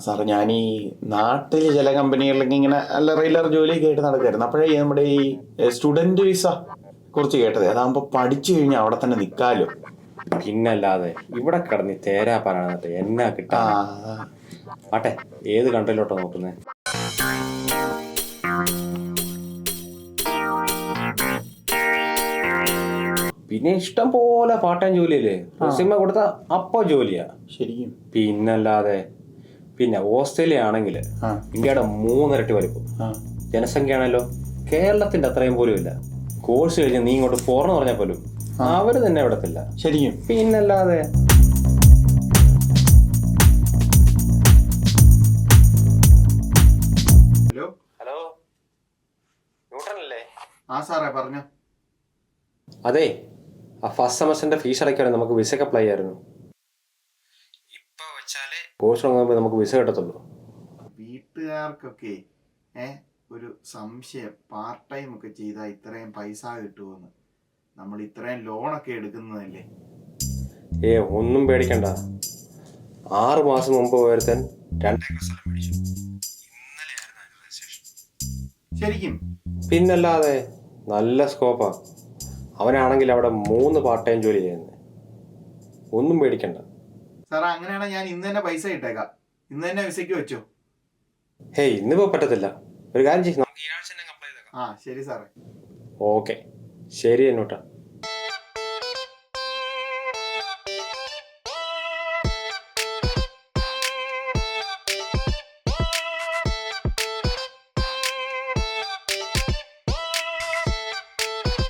സാറേ ഞാൻ ഈ നാട്ടിൽ ചില കമ്പനികളിലൊക്കെ ഇങ്ങനെ നല്ല റെഗുലർ ജോലിയൊക്കെ ആയിട്ട് നടക്കായിരുന്നു. അപ്പോഴേ നമ്മുടെ ഈ സ്റ്റുഡന്റ് വിസ കുറിച്ച് കേട്ടത്. അതാകുമ്പോൾ പഠിച്ചു കഴിഞ്ഞാൽ അവിടെ തന്നെ നിൽക്കാലോ. പിന്നല്ലാതെ ഇവിടെ കിടന്ന് തേരാപ്പാനാണ് എന്നാ ആ കിട്ടാൻ. ആട്ടെ, ഏത് കൺട്രിയിലോട്ടാ നോക്കുന്നത്? പിന്നെ ഇഷ്ടം പോലെ പാർട്ട് ടൈം ജോലിയല്ലേ, റെസ്യൂമെ കൊടുത്ത അപ്പൊ ജോലിയാ. ശരിക്കും പിന്നല്ലാതെ. പിന്നെ ഓസ്ട്രേലിയ ആണെങ്കിൽ ഇന്ത്യയുടെ 3 ഇരട്ടി വലിപ്പം. ജനസംഖ്യ ആണല്ലോ കേരളത്തിന്റെ അത്രയും പോലും ഇല്ല. കോഴ്സ് കഴിഞ്ഞ് നീ ഇങ്ങോട്ട് പോർന്ന് പറഞ്ഞാൽ പോലും അവര് തന്നെ വിടത്തില്ല. ശരിക്കും പിന്നല്ലാതെ. ഹലോ ഹലോ, ന്യൂട്ടനല്ലേ? ആ സാറേ പറഞ്ഞോ. അതെ, ആ ഫസ്റ്റ് സെമസ്റ്ററിന്റെ ഫീസ് അടയ്ക്കുകയാണെങ്കിൽ നമുക്ക് വിസയ്ക്ക് അപ്ലൈ ചെയ്യായിരുന്നു. ഇപ്പൊ വെച്ചാലേ കോഴ്സ് തുടങ്ങുമ്പോൾ നമുക്ക് വിസ കിട്ടത്തുള്ളൂ. വീട്ടുകാർക്കൊക്കെ ഒരു സംശയം, പാർട്ട് ടൈം ഒക്കെ ചെയ്താൽ ഇത്രയും പൈസ കിട്ടുമെന്ന്. നമ്മൾ ഇത്രയും ലോണൊക്കെ എടുക്കുന്നതല്ലേ. ഒന്നും പേടിക്കണ്ട. 6 മാസം മുമ്പ് ഒരുത്തൻ 2 ഏക്കർ സ്ഥലം മേടിച്ചു. ഇന്നലെയായിരുന്നു അതിന്റെ രജിസ്ട്രേഷൻ. ശരിക്കും പിന്നല്ലാതെ. നല്ല സ്കോപ്പാ. അവനാണെങ്കിൽ അവിടെ 3 പാർട്ട് ടൈം ജോലി ചെയ്യുന്നത്. ഒന്നും പേടിക്കണ്ട. സാറേ അങ്ങനെയാണെങ്കിൽ ഞാൻ ഇന്ന് തന്നെ പൈസ ഇട്ടേക്കാം. ഇന്ന് തന്നെ വിസയ്ക്ക് വെച്ചോ. ഇന്നിപ്പോ പറ്റത്തില്ല. ഒരു കാര്യം ചെയ്യും, നമുക്ക് ഈ ആഴ്ച തന്നെ അപ്ലൈ ചെയ്തേക്കാം. ശരി സാറേ. ഓക്കെ, ശരി എന്നോട്ടാ.